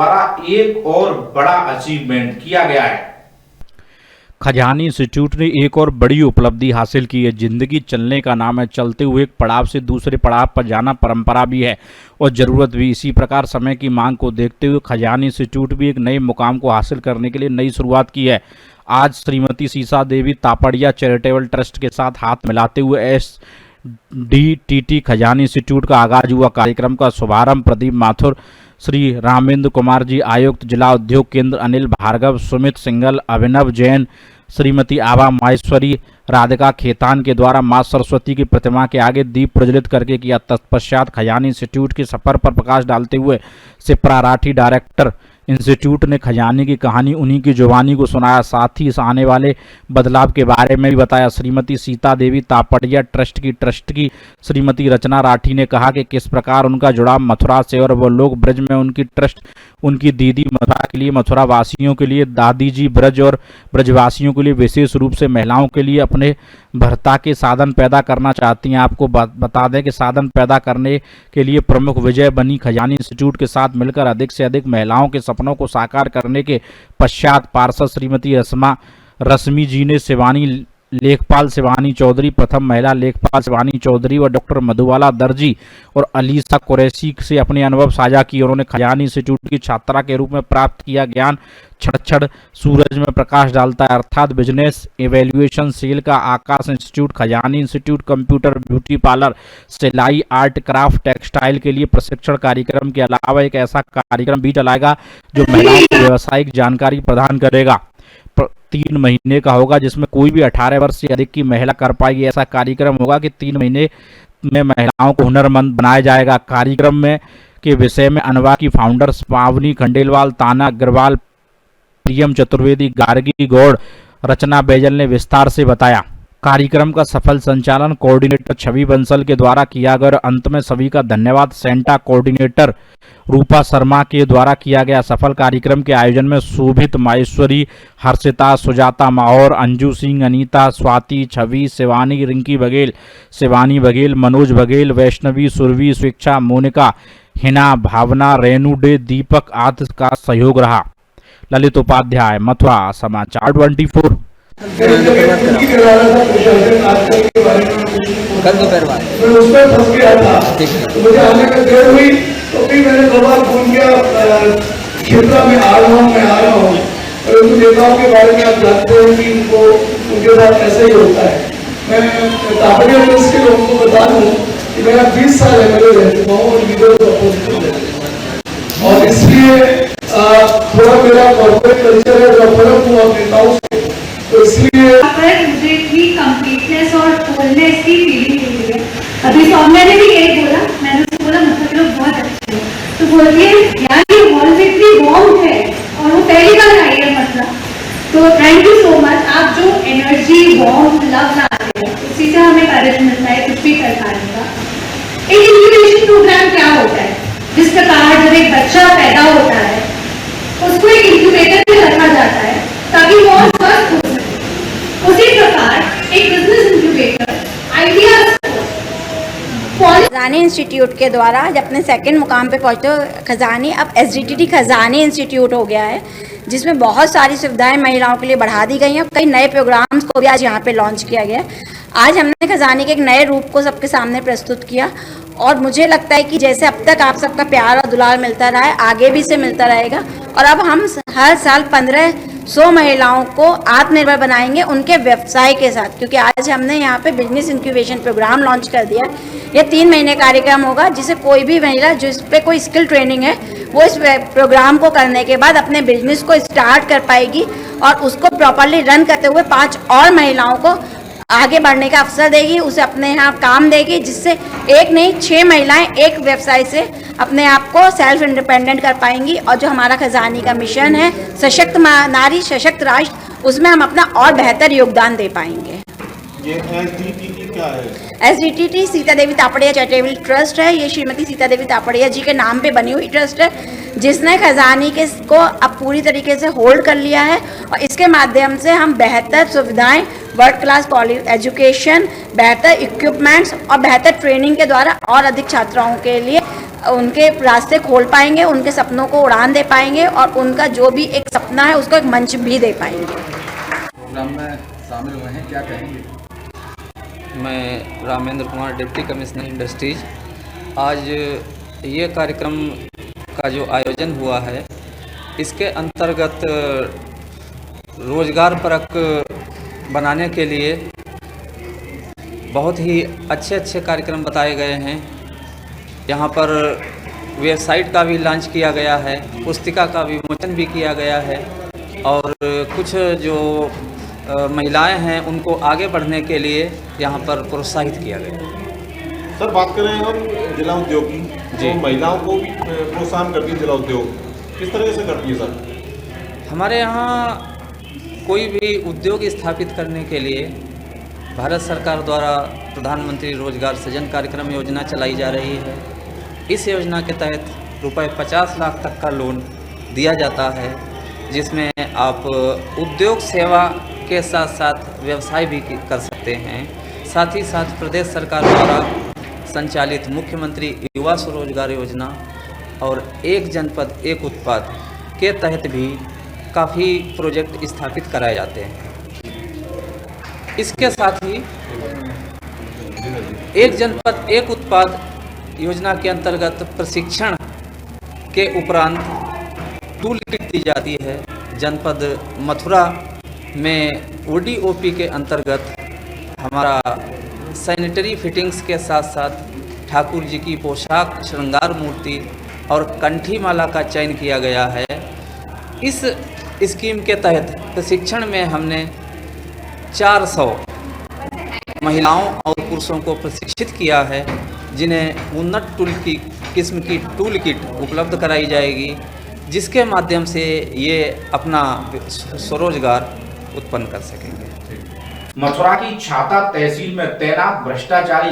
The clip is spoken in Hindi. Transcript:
द्वारा एक और बड़ा अचीवमेंट किया गया है। खजानी इंस्टीट्यूट ने एक और बड़ी उपलब्धि हासिल की है। जिंदगी चलने का नाम है, चलते हुए एक पड़ाव से दूसरे पड़ाव पर जाना परंपरा भी है और ज़रूरत भी। इसी प्रकार समय की मांग को देखते हुए खजानी इंस्टीट्यूट भी एक नए मुकाम को हासिल करने के लिए नई शुरुआत की है। आज श्रीमती सीता देवी तापड़िया चैरिटेबल ट्रस्ट के साथ हाथ मिलाते हुए SDTT खजानी इंस्टीट्यूट का आगाज हुआ। कार्यक्रम का शुभारंभ प्रदीप माथुर, श्री रामेंद्र कुमार जी आयुक्त, जिला उद्योग केंद्र अनिल भार्गव, सुमित सिंगल, अभिनव जैन, श्रीमती आभा माहेश्वरी, राधिका खेतान के द्वारा मां सरस्वती की प्रतिमा के आगे दीप प्रज्वलित करके किया। तत्पश्चात खजानी इंस्टीट्यूट के सफर पर प्रकाश डालते हुए सिप्रा राठी डायरेक्टर इंस्टीट्यूट ने खजानी की कहानी उन्हीं की जुबानी को सुनाया। साथ ही इस आने वाले बदलाव के बारे में भी बताया। श्रीमती सीता देवी तापड़िया ट्रस्ट की श्रीमती रचना राठी ने कहा कि किस प्रकार उनका जुड़ाव मथुरा से और वो लोग ब्रज में उनकी ट्रस्ट उनकी दीदी मथुरा के लिए, मथुरा वासियों के लिए, दादी जी ब्रज और ब्रजवासियों के लिए, विशेष रूप से महिलाओं के लिए अपने भर्ता के साधन पैदा करना चाहती हैं। आपको बता दें कि साधन पैदा करने के लिए प्रमुख विजय बनी खजानी इंस्टीट्यूट के साथ मिलकर अधिक से अधिक महिलाओं के सपनों को साकार करने के पश्चात पार्षद श्रीमती रश्मि जी ने शिवानी लेखपाल शिवानी चौधरी, प्रथम महिला लेखपाल शिवानी चौधरी और डॉक्टर मधुबाला दर्जी और अलीसा कुरैशी से अपने अनुभव साझा किए। उन्होंने खजानी इंस्टीट्यूट की छात्रा के रूप में प्राप्त किया ज्ञान क्षण सूरज में प्रकाश डालता है, अर्थात बिजनेस इवेल्युएशन सेल का Aakash institute, Khajani institute computer, beauty parlour, सिलाई, आर्ट क्राफ्ट, टेक्सटाइल के लिए प्रशिक्षण कार्यक्रम के अलावा एक ऐसा कार्यक्रम भी चलाएगा जो महिलाओं को व्यावसायिक जानकारी प्रदान करेगा। 3 महीने का होगा, जिसमें कोई भी 18 वर्ष से अधिक की महिला कर पाएगी। ऐसा कार्यक्रम होगा कि 3 महीने में महिलाओं को हुनरमंद बनाया जाएगा। कार्यक्रम में के विषय में अनवा की फाउंडर्स पावनी खंडेलवाल, ताना अग्रवाल, प्रियम चतुर्वेदी, गार्गी गौड़, रचना बैजल ने विस्तार से बताया। कार्यक्रम का सफल संचालन कोऑर्डिनेटर छवि बंसल के द्वारा किया गया। अंत में सभी का धन्यवाद सेंटा कोऑर्डिनेटर रूपा शर्मा के द्वारा किया गया। सफल कार्यक्रम के आयोजन में शोभित माहेश्वरी, हर्षिता, सुजाता माहौर, अंजू सिंह, अनीता, स्वाति, छवि, शिवानी, रिंकी बघेल, शिवानी बघेल, मनोज बघेल, वैष्णवी, सुरभि, स्वेच्छा, मोनिका, हिना, भावना, रेणु डे, दीपक आदि का सहयोग रहा। ललित उपाध्याय, मथुरा समाचार 24। कल दोपहर बाद उसमें फंस गया था, मुझे आने का देर हुई तो फिर मैंने दोबारा फोन किया, क्षेत्र में आ रहा हूँ और उन नेताओं के बारे में आप जानते हैं कि उनको उनके साथ ऐसा ही होता है। मैं तापड़िया ट्रस्ट के लोगों को बता दूँ कि मेरा 20 साल MLA रह चुका हूँ और लीडर को अपोजिशन रह चुका हूँ और इसलिए थोड़ा मेरा कॉर्पोरेट कल्चर है जो फर्क हुआ नेताओं से, तो इसलिए मुझे इतनी कंप्लीटनेस और फुलनेस की फीलिंग हुई है। अभी सौम्या ने भी यही बोला, मैंने उसको बोला मतलब लोग बहुत अच्छे हैं, तो बोलती है यार ये हॉल में इतनी वार्म है और वो पहली बार आई है मतलब। तो थैंक यू सो मच, आप जो एनर्जी वार्म लव लाते हैं उसी से हमें करेज मिलता है कुछ भी कर पाने का। एक इंक्यूबेशन प्रोग्राम क्या होता है, जिस प्रकार जब एक बच्चा पैदा होता है उसको एक इंक्यूबेटर में रखा जाता है ताकि वो स्वस्थ हो सके, उसी प्रकार एक बिजनेस इंक्यूबेटर आइडियाज खजानी इंस्टीट्यूट के द्वारा जब अपने सेकंड मुकाम पे पहुंचे खजानी अब SDTT खजानी इंस्टीट्यूट हो गया है, जिसमें बहुत सारी सुविधाएं महिलाओं के लिए बढ़ा दी गई हैं। कई नए प्रोग्राम्स को भी आज यहाँ पे लॉन्च किया गया। आज हमने खजानी के एक नए रूप को सबके सामने प्रस्तुत किया और मुझे लगता है कि जैसे अब तक आप सबका प्यार और दुलार मिलता रहा है, आगे भी से मिलता रहेगा और अब हम हर साल 1500 महिलाओं को आत्मनिर्भर बनाएंगे उनके व्यवसाय के साथ, क्योंकि आज हमने यहाँ पे बिजनेस इंक्यूबेशन प्रोग्राम लॉन्च कर दिया। यह 3 महीने कार्यक्रम होगा जिसे कोई भी महिला जिस पे कोई स्किल ट्रेनिंग है वो इस प्रोग्राम को करने के बाद अपने बिजनेस को स्टार्ट कर पाएगी और उसको प्रॉपरली रन करते हुए 5 और महिलाओं को आगे बढ़ने का अवसर देगी, उसे अपने यहाँ काम देगी, जिससे एक नहीं 6 महिलाएं एक व्यवसाय से अपने आप को सेल्फ इंडिपेंडेंट कर पाएंगी। और जो हमारा खजानी का मिशन है सशक्त नारी सशक्त राष्ट्र, उसमें हम अपना और बेहतर योगदान दे पाएंगे। ये SDTT क्या है? SDTT Sita Devi Tapadia charitable trust है। ये श्रीमती सीता देवी तापड़िया जी के नाम पे बनी हुई ट्रस्ट है, जिसने खजानी के को अब पूरी तरीके से होल्ड कर लिया है और इसके माध्यम से हम बेहतर सुविधाएं, वर्ल्ड क्लास एजुकेशन, बेहतर इक्विपमेंट्स और बेहतर ट्रेनिंग के द्वारा और अधिक छात्राओं के लिए उनके रास्ते खोल पाएंगे, उनके सपनों को उड़ान दे पाएंगे और उनका जो भी एक सपना है उसको एक मंच भी दे पाएंगे। प्रोग्राम में शामिल हुए हैं, क्या कहेंगे? मैं Ramendra Kumar, deputy commissioner industries. आज ये कार्यक्रम का जो आयोजन हुआ है, इसके अंतर्गत रोजगार परक बनाने के लिए बहुत ही अच्छे अच्छे कार्यक्रम बताए गए हैं। यहाँ पर वेबसाइट का भी लॉन्च किया गया है, पुस्तिका का विमोचन भी किया गया है और कुछ जो महिलाएं हैं उनको आगे बढ़ने के लिए यहाँ पर प्रोत्साहित किया गया। सर, बात करें हम जिला उद्योग की, जी। तो महिलाओं को भी प्रोत्साहन करती है जिला उद्योग, किस तरह से करती है सर? हमारे यहाँ कोई भी उद्योग स्थापित करने के लिए भारत सरकार द्वारा प्रधानमंत्री रोजगार सृजन कार्यक्रम योजना चलाई जा रही है। इस योजना के तहत रुपए 50 लाख तक का लोन दिया जाता है, जिसमें आप उद्योग सेवा के साथ साथ व्यवसाय भी कर सकते हैं। साथ ही साथ प्रदेश सरकार द्वारा संचालित मुख्यमंत्री युवा स्वरोजगार योजना और एक जनपद एक उत्पाद के तहत भी काफ़ी प्रोजेक्ट स्थापित कराए जाते हैं। इसके साथ ही एक जनपद एक उत्पाद योजना के अंतर्गत प्रशिक्षण के उपरांत टूल किट दी जाती है। जनपद मथुरा में ODOP के अंतर्गत हमारा सैनिटरी फिटिंग्स के साथ साथ ठाकुर जी की पोशाक, श्रृंगार मूर्ति और कंठी माला का चयन किया गया है। इस स्कीम के तहत प्रशिक्षण में हमने 400 महिलाओं और पुरुषों को प्रशिक्षित किया है, जिन्हें उन्नत किस्म की टूल किट उपलब्ध कराई जाएगी, जिसके माध्यम से ये अपना स्वरोजगार उत्पन्न कर सकेंगे। मथुरा की छाता तहसील में तैनात भ्रष्टाचारी